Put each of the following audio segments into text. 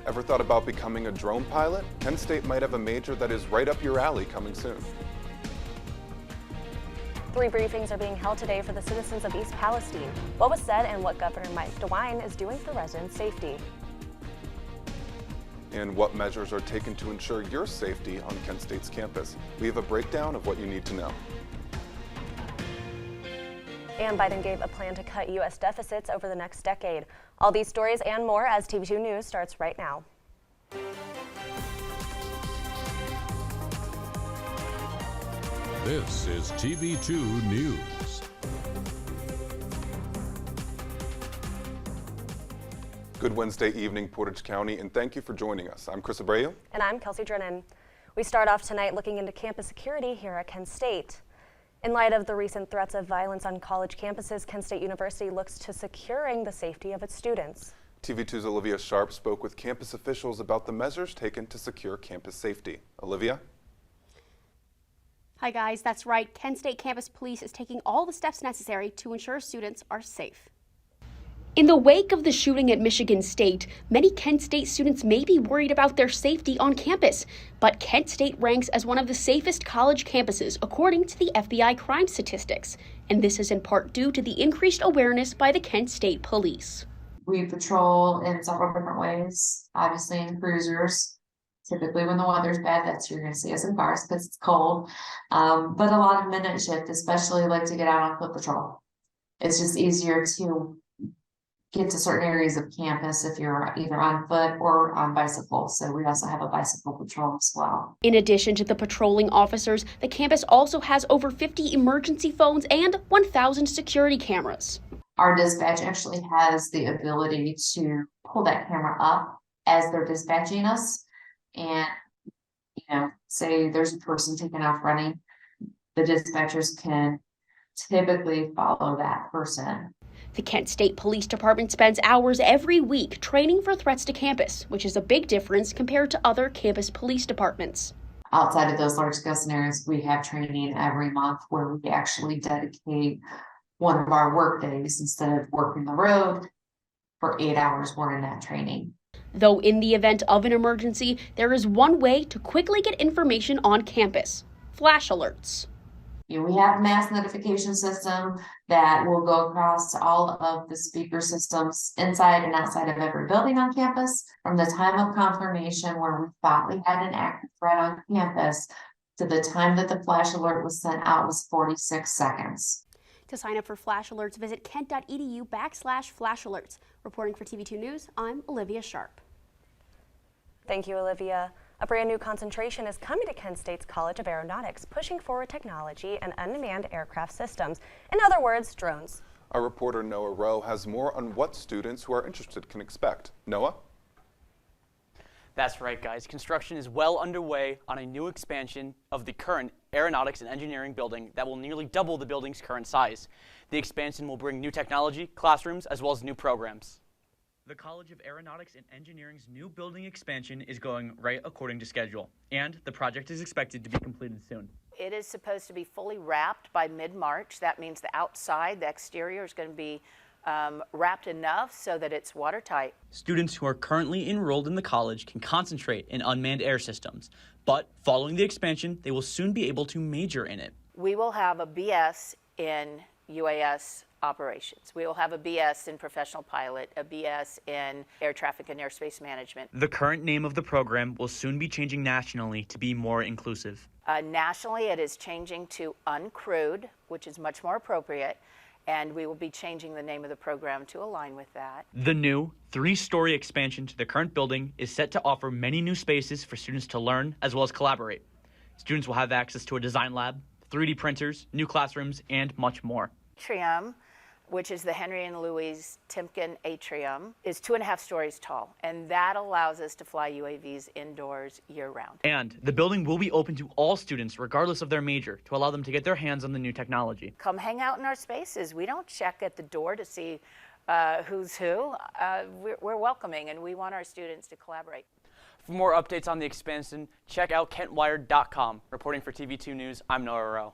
Ever thought about becoming a drone pilot? Kent State might have a major that is right up your alley coming soon. 3 briefings are being held today for the citizens of East Palestine. What was said and what Governor Mike DeWine is doing for resident safety. And what measures are taken to ensure your safety on Kent State's campus. We have a breakdown of what you need to know. And Biden gave a plan to cut U.S. deficits over the next decade. All these stories and more as TV2 News starts right now. This is TV2 News. Good Wednesday evening, Portage County, and thank you for joining us. I'm Chris Abreu. And I'm Kelsey Drennen. We start off tonight looking into campus security here at Kent State. In light of the recent threats of violence on college campuses, Kent State University looks to securing the safety of its students. TV2's Olivia Sharp spoke with campus officials about the measures taken to secure campus safety. Olivia? Hi guys, that's right. Kent State Campus Police is taking all the steps necessary to ensure students are safe. In the wake of the shooting at Michigan State, many Kent State students may be worried about their safety on campus. But Kent State ranks as one of the safest college campuses according to the FBI crime statistics. And this is in part due to the increased awareness by the Kent State Police. We patrol in several different ways, obviously in cruisers. Typically when the weather's bad, that's you're going to see us in cars because it's cold. But a lot of midnight shift, especially like to get out on foot patrol. It's just easier to get to certain areas of campus if you're either on foot or on bicycle. So we also have a bicycle patrol as well. In addition to the patrolling officers, the campus also has over 50 emergency phones and 1,000 security cameras. Our dispatch actually has the ability to pull that camera up as they're dispatching us. And, say there's a person taking off running, the dispatchers can typically follow that person. The Kent State Police Department spends hours every week training for threats to campus, which is a big difference compared to other campus police departments. Outside of those large-scale scenarios, we have training every month where we actually dedicate one of our work days instead of working the road for 8 hours. We're in that training. Though in the event of an emergency, there is one way to quickly get information on campus: flash alerts. We have a mass notification system that will go across all of the speaker systems inside and outside of every building on campus. From the time of confirmation where we thought we had an active threat on campus to the time that the flash alert was sent out was 46 seconds. To sign up for flash alerts, visit kent.edu/flash alerts. Reporting for TV2 News, I'm Olivia Sharp. Thank you, Olivia. A brand new concentration is coming to Kent State's College of Aeronautics, pushing forward technology and unmanned aircraft systems. In other words, drones. Our reporter Noah Rowe has more on what students who are interested can expect. Noah? That's right, guys. Construction is well underway on a new expansion of the current Aeronautics and Engineering building that will nearly double the building's current size. The expansion will bring new technology, classrooms, as well as new programs. The College of Aeronautics and Engineering's new building expansion is going right according to schedule, and the project is expected to be completed soon. It is supposed to be fully wrapped by mid-March. That means the outside, the exterior is going to be wrapped enough so that it's watertight. Students who are currently enrolled in the college can concentrate in unmanned air systems, but following the expansion, they will soon be able to major in it. We will have a BS in UAS operations. We will have a BS in professional pilot, a BS in air traffic and airspace management. The current name of the program will soon be changing nationally to be more inclusive. Nationally, it is changing to uncrewed, which is much more appropriate, and we will be changing the name of the program to align with that. The new 3-story expansion to the current building is set to offer many new spaces for students to learn as well as collaborate. Students will have access to a design lab, 3D printers, new classrooms, and much more. Atrium, which is the Henry and Louise Timken Atrium, is 2.5 stories tall, and that allows us to fly UAVs indoors year-round. And the building will be open to all students, regardless of their major, to allow them to get their hands on the new technology. Come hang out in our spaces. We don't check at the door to see who's who. We're welcoming, and we want our students to collaborate. For more updates on the expansion, check out kentwired.com. Reporting for TV2 News, I'm Noah Rowe.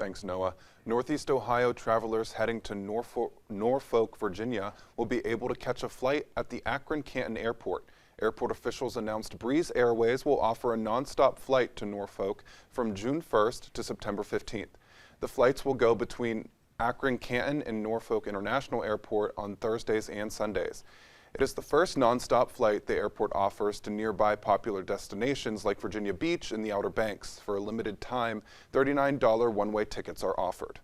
Thanks, Noah. Northeast Ohio travelers heading to Norfolk, Virginia will be able to catch a flight at the Akron-Canton Airport. Airport officials announced Breeze Airways will offer a nonstop flight to Norfolk from June 1st to September 15th. The flights will go between Akron-Canton and Norfolk International Airport on Thursdays and Sundays. It is the first nonstop flight the airport offers to nearby popular destinations like Virginia Beach and the Outer Banks. For a limited time, $39 one-way tickets are offered.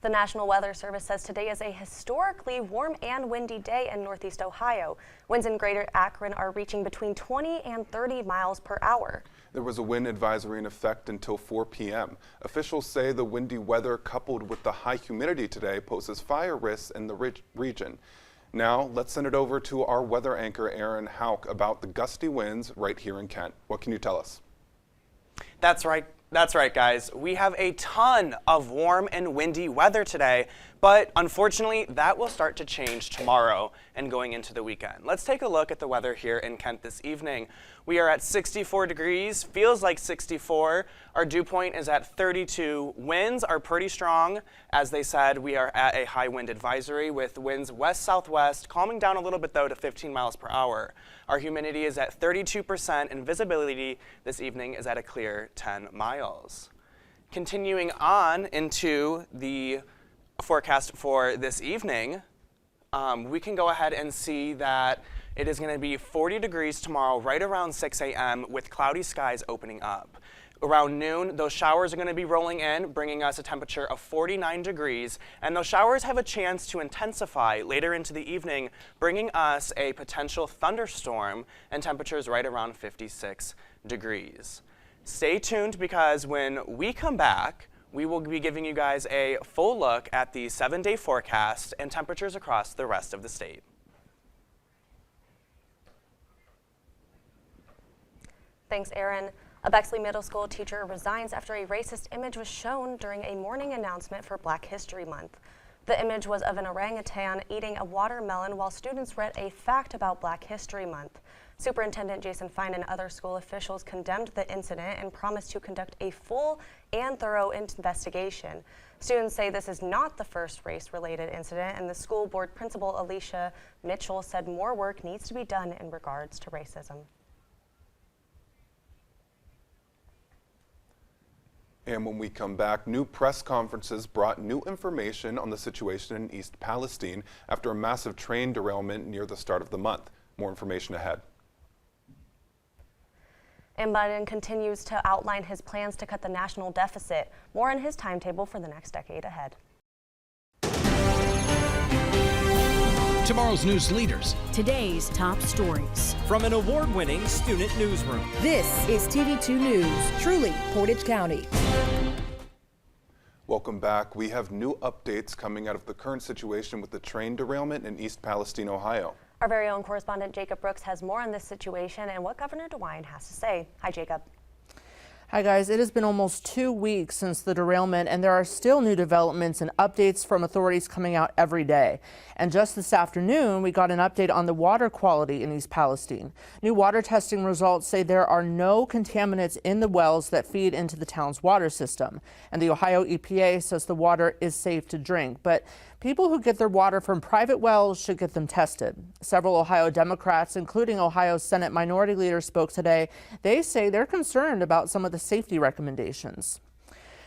The National Weather Service says today is a historically warm and windy day in Northeast Ohio. Winds in greater Akron are reaching between 20 and 30 miles per hour. There was a wind advisory in effect until 4 p.m. Officials say the windy weather coupled with the high humidity today poses fire risks in the region. Now, let's send it over to our weather anchor, Aaron Houck, about the gusty winds right here in Kent. What can you tell us? That's right, guys. We have a ton of warm and windy weather today, but unfortunately, that will start to change tomorrow and going into the weekend. Let's take a look at the weather here in Kent this evening. We are at 64 degrees, feels like 64. Our dew point is at 32. Winds are pretty strong. As they said, we are at a high wind advisory with winds west-southwest, calming down a little bit though to 15 miles per hour. Our humidity is at 32% and visibility this evening is at a clear 10 miles. Continuing on into the forecast for this evening, we can go ahead and see that it is going to be 40 degrees tomorrow right around 6 a.m. with cloudy skies opening up. Around noon, those showers are going to be rolling in, bringing us a temperature of 49 degrees, and those showers have a chance to intensify later into the evening, bringing us a potential thunderstorm and temperatures right around 56 degrees. Stay tuned because when we come back, we will be giving you guys a full look at the 7-day forecast and temperatures across the rest of the state. Thanks, Aaron. A Bexley Middle School teacher resigns after a racist image was shown during a morning announcement for Black History Month. The image was of an orangutan eating a watermelon while students read a fact about Black History Month. Superintendent Jason Fine and other school officials condemned the incident and promised to conduct a full and thorough investigation. Students say this is not the first race-related incident, and the school board principal Alicia Mitchell said more work needs to be done in regards to racism. And when we come back, new press conferences brought new information on the situation in East Palestine after a massive train derailment near the start of the month. More information ahead. And Biden continues to outline his plans to cut the national deficit. More in his timetable for the next decade ahead. Tomorrow's news leaders. Today's top stories. From an award-winning student newsroom. This is TV2 News, truly Portage County. Welcome back. We have new updates coming out of the current situation with the train derailment in East Palestine, Ohio. Our very own correspondent Jacob Brooks has more on this situation and what Governor DeWine has to say. Hi, Jacob. Hi guys, it has been almost 2 weeks since the derailment and there are still new developments and updates from authorities coming out every day. And just this afternoon, we got an update on the water quality in East Palestine. New water testing results say there are no contaminants in the wells that feed into the town's water system. And the Ohio EPA says the water is safe to drink, but people who get their water from private wells should get them tested. Several Ohio Democrats, including Ohio Senate Minority Leader, spoke today. They say they're concerned about some of the safety recommendations.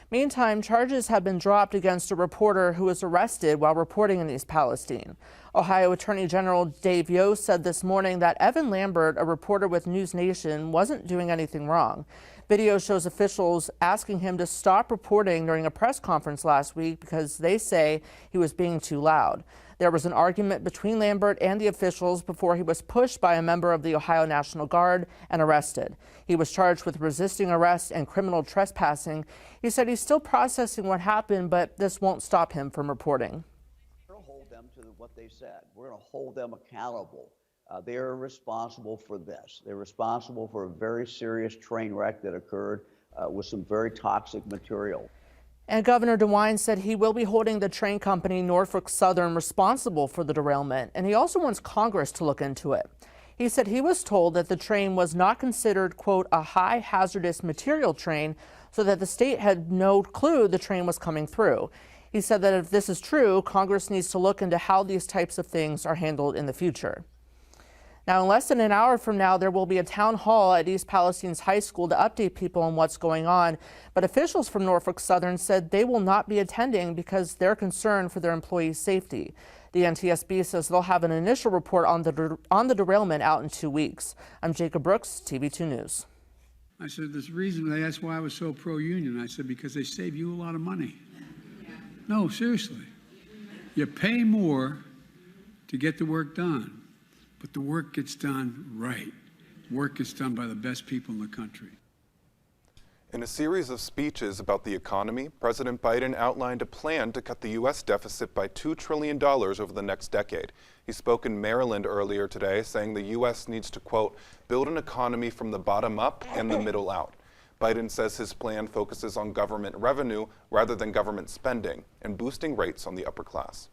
Meantime, charges have been dropped against a reporter who was arrested while reporting in East Palestine. Ohio Attorney General Dave Yost said this morning that Evan Lambert, a reporter with News Nation, wasn't doing anything wrong. Video shows officials asking him to stop reporting during a press conference last week because they say he was being too loud. There was an argument between Lambert and the officials before he was pushed by a member of the Ohio National Guard and arrested. He was charged with resisting arrest and criminal trespassing. He said he's still processing what happened, but this won't stop him from reporting. We're going to hold them to what they said. We're going to hold them accountable. They're responsible for this. They're responsible for a very serious train wreck that occurred with some very toxic material. And Governor DeWine said he will be holding the train company Norfolk Southern responsible for the derailment, and he also wants Congress to look into it. He said he was told that the train was not considered, quote, a high hazardous material train, so that the state had no clue the train was coming through. He said that if this is true, Congress needs to look into how these types of things are handled in the future. Now, in less than an hour from now, there will be a town hall at East Palestine's high school to update people on what's going on. But officials from Norfolk Southern said they will not be attending because they're concerned for their employees' safety. The NTSB says they'll have an initial report on the derailment out in 2 weeks. I'm Jacob Brooks, TV2 News. I said, there's a reason. They asked why I was so pro-union. I said, because they save you a lot of money. No, seriously. You pay more to get the work done. But the work gets done right. Work gets done by the best people in the country. In a series of speeches about the economy, President Biden outlined a plan to cut the U.S. deficit by $2 trillion over the next decade. He spoke in Maryland earlier today, saying the U.S. needs to, quote, build an economy from the bottom up and the middle out. Biden says his plan focuses on government revenue rather than government spending and boosting rates on the upper class.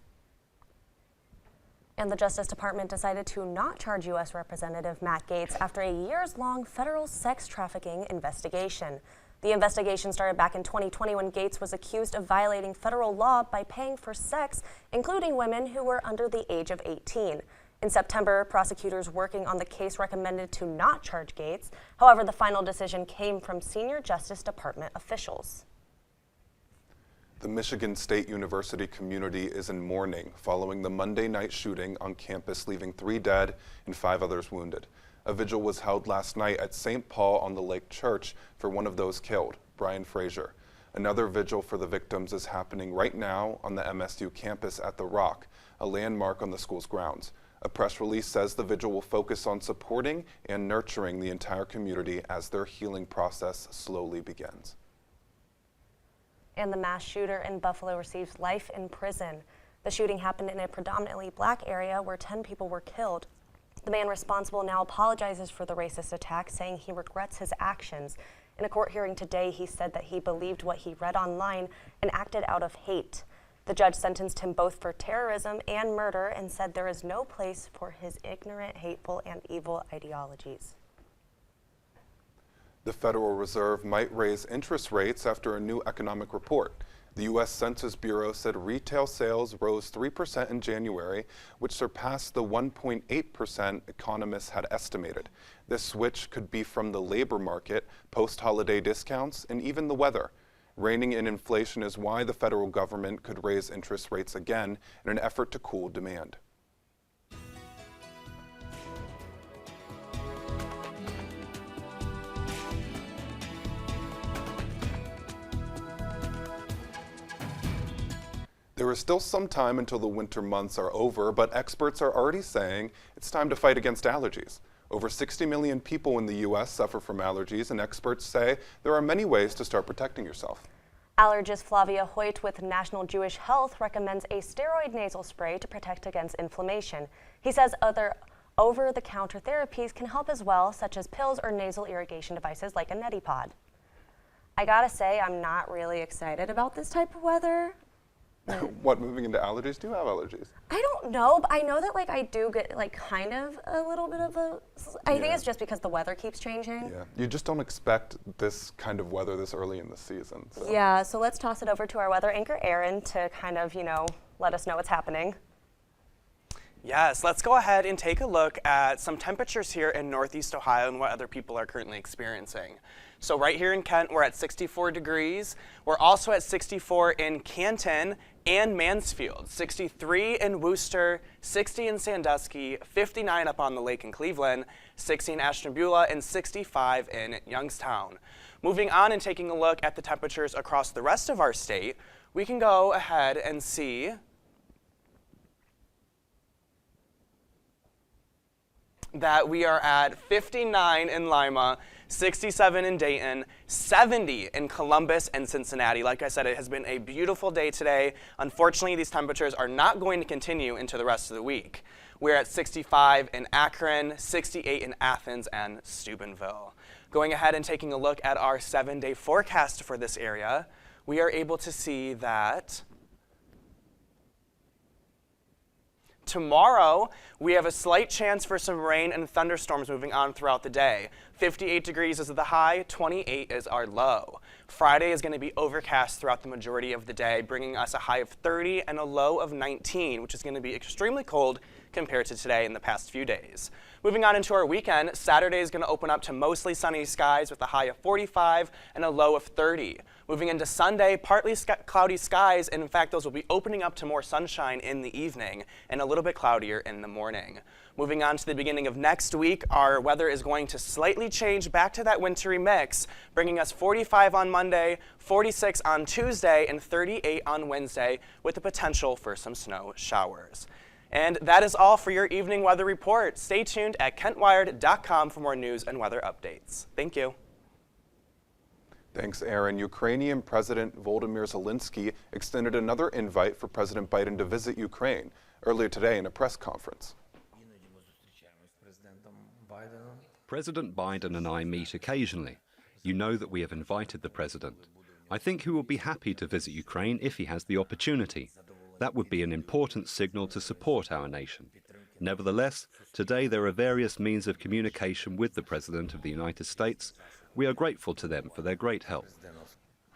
And the Justice Department decided to not charge U.S. Representative Matt Gaetz after a years-long federal sex trafficking investigation. The investigation started back in 2020 when Gaetz was accused of violating federal law by paying for sex, including women who were under the age of 18. In September, prosecutors working on the case recommended to not charge Gaetz. However, the final decision came from senior Justice Department officials. The Michigan State University community is in mourning following the Monday night shooting on campus, leaving 3 dead and 5 others wounded. A vigil was held last night at St. Paul on the Lake Church for one of those killed, Brian Frazier. Another vigil for the victims is happening right now on the MSU campus at The Rock, a landmark on the school's grounds. A press release says the vigil will focus on supporting and nurturing the entire community as their healing process slowly begins. And the mass shooter in Buffalo receives life in prison. The shooting happened in a predominantly black area where 10 people were killed. The man responsible now apologizes for the racist attack, saying he regrets his actions. In a court hearing today, he said that he believed what he read online and acted out of hate. The judge sentenced him both for terrorism and murder and said there is no place for his ignorant, hateful, and evil ideologies. The Federal Reserve might raise interest rates after a new economic report. The U.S. Census Bureau said retail sales rose 3% in January, which surpassed the 1.8% economists had estimated. This switch could be from the labor market, post-holiday discounts, and even the weather. Reining in inflation is why the federal government could raise interest rates again in an effort to cool demand. There is still some time until the winter months are over, but experts are already saying it's time to fight against allergies. Over 60 million people in the U.S. suffer from allergies, and experts say there are many ways to start protecting yourself. Allergist Flavia Hoyt with National Jewish Health recommends a steroid nasal spray to protect against inflammation. He says other over-the-counter therapies can help as well, such as pills or nasal irrigation devices like a neti pod. I gotta say, I'm not really excited about this type of weather. What, moving into allergies? Do you have allergies? I don't know, but I know that I do get kind of a little bit of a, I think it's just because the weather keeps changing. Yeah, you just don't expect this kind of weather this early in the season. So. Yeah, so let's toss it over to our weather anchor, Aaron, to kind of, let us know what's happening. Yes, let's go ahead and take a look at some temperatures here in Northeast Ohio and what other people are currently experiencing. So right here in Kent, we're at 64 degrees. We're also at 64 in Canton and Mansfield, 63 in Worcester, 60 in Sandusky, 59 up on the lake in Cleveland, 60 in Ashtabula, and 65 in Youngstown. Moving on and taking a look at the temperatures across the rest of our state, we can go ahead and see that we are at 59 in Lima, 67 in Dayton, 70 in Columbus and Cincinnati. Like I said, it has been a beautiful day today. Unfortunately, these temperatures are not going to continue into the rest of the week. We're at 65 in Akron, 68 in Athens and Steubenville. Going ahead and taking a look at our 7-day forecast for this area, we are able to see that tomorrow, we have a slight chance for some rain and thunderstorms moving on throughout the day. 58 degrees is the high, 28 is our low. Friday is going to be overcast throughout the majority of the day, bringing us a high of 30 and a low of 19, which is going to be extremely cold compared to today in the past few days. Moving on into our weekend, Saturday is going to open up to mostly sunny skies with a high of 45 and a low of 30. Moving into Sunday, partly cloudy skies, and in fact those will be opening up to more sunshine in the evening and a little bit cloudier in the morning. Moving on to the beginning of next week, our weather is going to slightly change back to that wintry mix, bringing us 45 on Monday, 46 on Tuesday, and 38 on Wednesday, with the potential for some snow showers. And that is all for your evening weather report. Stay tuned at kentwired.com for more news and weather updates. Thank you. Thanks, Aaron. Ukrainian President Volodymyr Zelensky extended another invite for President Biden to visit Ukraine earlier today in a press conference. President Biden and I meet occasionally. You know that we have invited the president. I think he will be happy to visit Ukraine if he has the opportunity. That would be an important signal to support our nation. Nevertheless, today there are various means of communication with the President of the United States. We are grateful to them for their great help.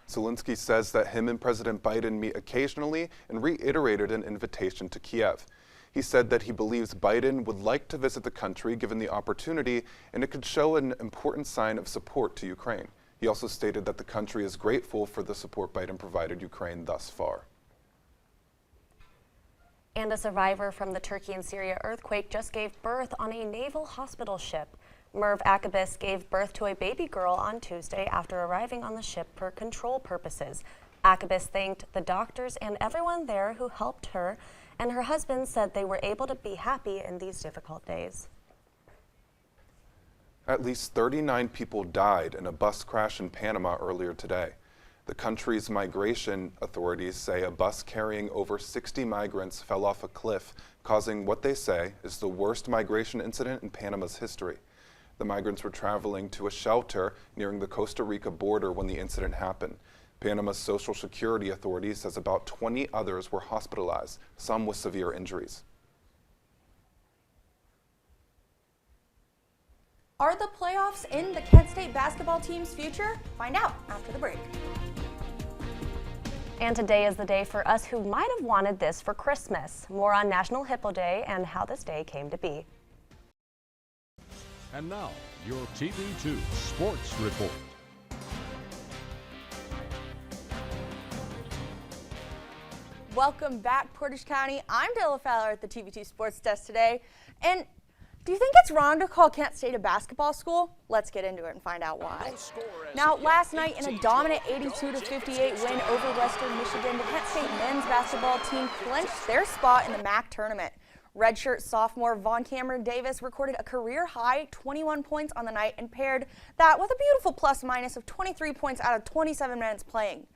Zelensky says that him and President Biden meet occasionally and reiterated an invitation to Kiev. He said that he believes Biden would like to visit the country given the opportunity, and it could show an important sign of support to Ukraine. He also stated that the country is grateful for the support Biden provided Ukraine thus far. And a survivor from the Turkey and Syria earthquake just gave birth on a naval hospital ship. Merv Akabis gave birth to a baby girl on Tuesday after arriving on the ship for control purposes. Akabis thanked the doctors and everyone there who helped her, and her husband said they were able to be happy in these difficult days. At least 39 people died in a bus crash in Panama earlier today. The country's migration authorities say a bus carrying over 60 migrants fell off a cliff, causing what they say is the worst migration incident in Panama's history. The migrants were traveling to a shelter nearing the Costa Rica border when the incident happened. Panama's Social Security Authority says about 20 others were hospitalized, some with severe injuries. Are the playoffs in the Kent State basketball team's future? Find out after the break. And today is the day for us who might have wanted this for Christmas. More on National Hippo Day and how this day came to be. And now, your TV2 Sports Report. Welcome back, Portage County. I'm Della Fowler at the TV2 Sports Desk today. And do you think it's wrong to call Kent State a basketball school? Let's get into it and find out why. Now, last night in a dominant 82-58 win over Western Michigan, the Kent State men's basketball team clinched their spot in the MAC tournament. Redshirt sophomore Vaughn Cameron Davis recorded a career-high 21 points on the night and paired that with a beautiful plus-minus of 23 points out of 27 minutes playing.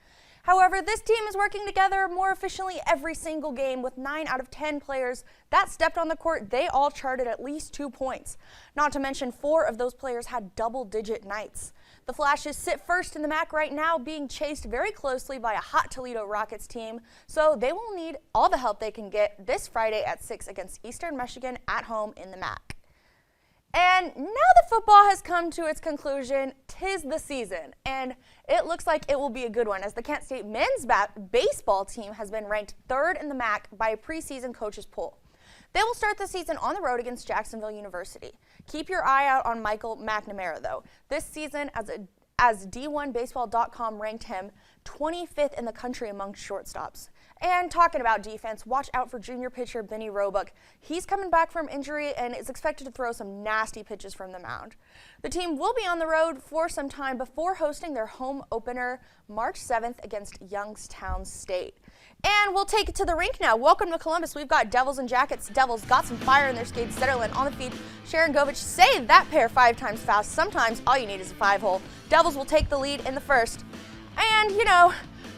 However, this team is working together more efficiently every single game with 9 out of 10 players that stepped on the court. They all charted at least 2 points. Not to mention 4 of those players had double-digit nights. The Flashes sit first in the MAC right now, being chased very closely by a hot Toledo Rockets team, so they will need all the help they can get this Friday at 6 against Eastern Michigan at home in the MAC. And now that football has come to its conclusion, 'tis the season, and it looks like it will be a good one as the Kent State men's baseball team has been ranked 3rd in the MAC by a preseason coaches poll. They will start the season on the road against Jacksonville University. Keep your eye out on Michael McNamara, though. This season, as D1Baseball.com ranked him 25th in the country among shortstops. And talking about defense, watch out for junior pitcher Benny Roebuck. He's coming back from injury and is expected to throw some nasty pitches from the mound. The team will be on the road for some time before hosting their home opener March 7th against Youngstown State. And we'll take it to the rink now. Welcome to Columbus. We've got Devils and Jackets. Devils got some fire in their skates. Zetterlund on the feed. Sharon Govich saved that pair 5 times fast. Sometimes all you need is a 5-hole. Devils will take the lead in the first. And, you know,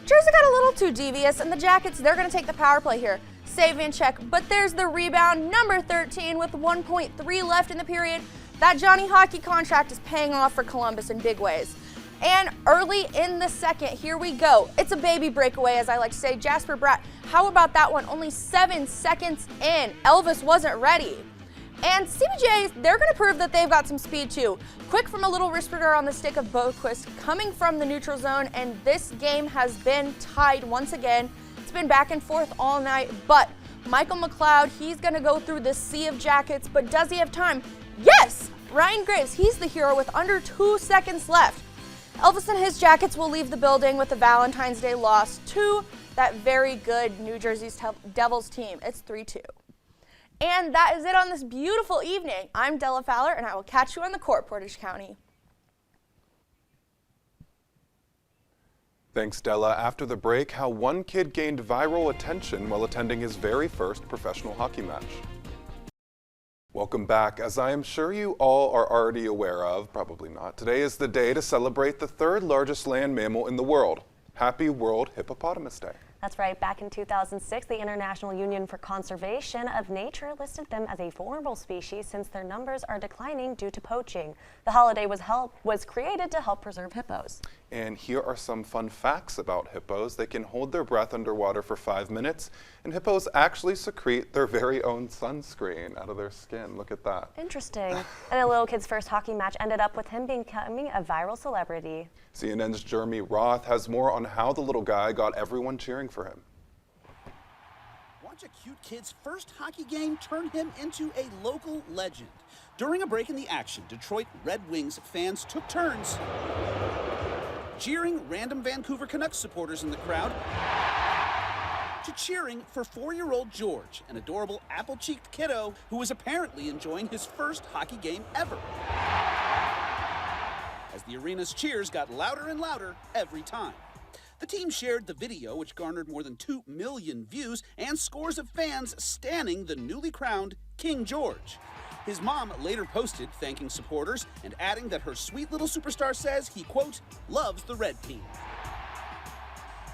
Jersey got a little too devious, and the Jackets, they're going to take the power play here. Save and check, but there's the rebound, number 13 with 1.3 left in the period. That Johnny Hockey contract is paying off for Columbus in big ways. And early in the second, here we go. It's a baby breakaway, as I like to say. Jasper Bratt, how about that one? Only 7 seconds in. Elvis wasn't ready. And CBJ, they're going to prove that they've got some speed too. Quick from a little wristler on the stick of Boquist coming from the neutral zone, and this game has been tied once again. It's been back and forth all night, but Michael McLeod, he's going to go through this sea of jackets, but does he have time? Yes! Ryan Graves, he's the hero with under 2 seconds left. Elvis and his Jackets will leave the building with the Valentine's Day loss to that very good New Jersey Devils team. It's 3-2. And that is it on this beautiful evening. I'm Della Fowler, and I will catch you on the court, Portage County. Thanks, Della. After the break, how one kid gained viral attention while attending his very first professional hockey match. Welcome back. As I am sure you all are already aware of, probably not, today is the day to celebrate the 3rd largest land mammal in the world. Happy World Hippopotamus Day. That's right. Back in 2006, the International Union for Conservation of Nature listed them as a vulnerable species since their numbers are declining due to poaching. The holiday was created to help preserve hippos. And here are some fun facts about hippos. They can hold their breath underwater for 5 minutes, and hippos actually secrete their very own sunscreen out of their skin. Look at that. Interesting. And a little kid's first hockey match ended up with him becoming a viral celebrity. CNN's Jeremy Roth has more on how the little guy got everyone cheering for him. Watch a cute kid's first hockey game turn him into a local legend. During a break in the action, Detroit Red Wings fans took turns cheering random Vancouver Canucks supporters in the crowd to cheering for 4-year-old George, an adorable apple-cheeked kiddo who was apparently enjoying his first hockey game ever. As the arena's cheers got louder and louder every time. The team shared the video, which garnered more than 2 million views and scores of fans standing the newly crowned King George. His mom later posted thanking supporters and adding that her sweet little superstar says he, quote, loves the red team.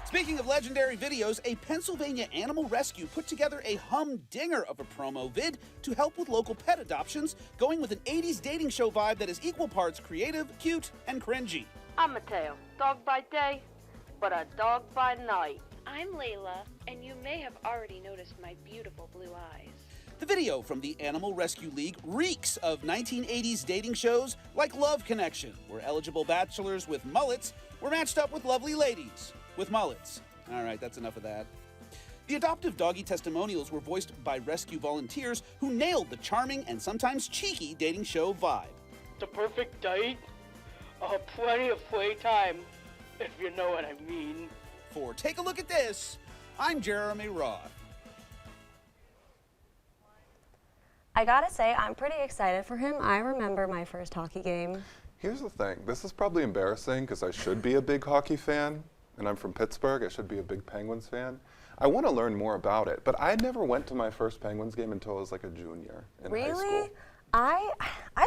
Speaking of legendary videos, a Pennsylvania animal rescue put together a humdinger of a promo vid to help with local pet adoptions, going with an 80s dating show vibe that is equal parts creative, cute, and cringy. I'm Mateo, dog by day, but a dog by night. I'm Layla, and you may have already noticed my beautiful blue eyes. The video from the Animal Rescue League reeks of 1980s dating shows like Love Connection, where eligible bachelors with mullets were matched up with lovely ladies with mullets. All right, that's enough of that. The adoptive doggy testimonials were voiced by rescue volunteers who nailed the charming and sometimes cheeky dating show vibe. The perfect date? Plenty of playtime, if you know what I mean. For Take a Look at This, I'm Jeremy Roth. I gotta say, I'm pretty excited for him. I remember my first hockey game. Here's the thing. This is probably embarrassing because I should be a big hockey fan, and I'm from Pittsburgh. I should be a big Penguins fan. I want to learn more about it, but I never went to my first Penguins game until I was like a junior in high school. Really? I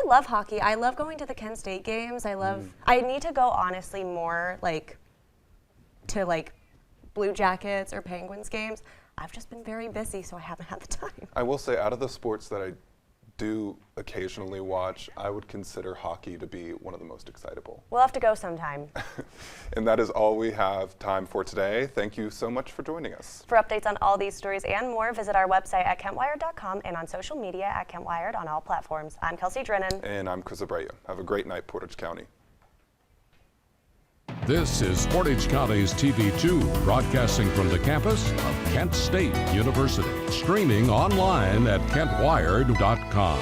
love hockey. I love going to the Kent State games. I need to go honestly more to Blue Jackets or Penguins games. I've just been very busy, so I haven't had the time. I will say, out of the sports that I do occasionally watch, I would consider hockey to be one of the most excitable. We'll have to go sometime. And that is all we have time for today. Thank you so much for joining us. For updates on all these stories and more, visit our website at kentwired.com and on social media at kentwired on all platforms. I'm Kelsey Drennen. And I'm Chris Abreu. Have a great night, Portage County. This is Portage County's TV2, broadcasting from the campus of Kent State University, streaming online at kentwired.com.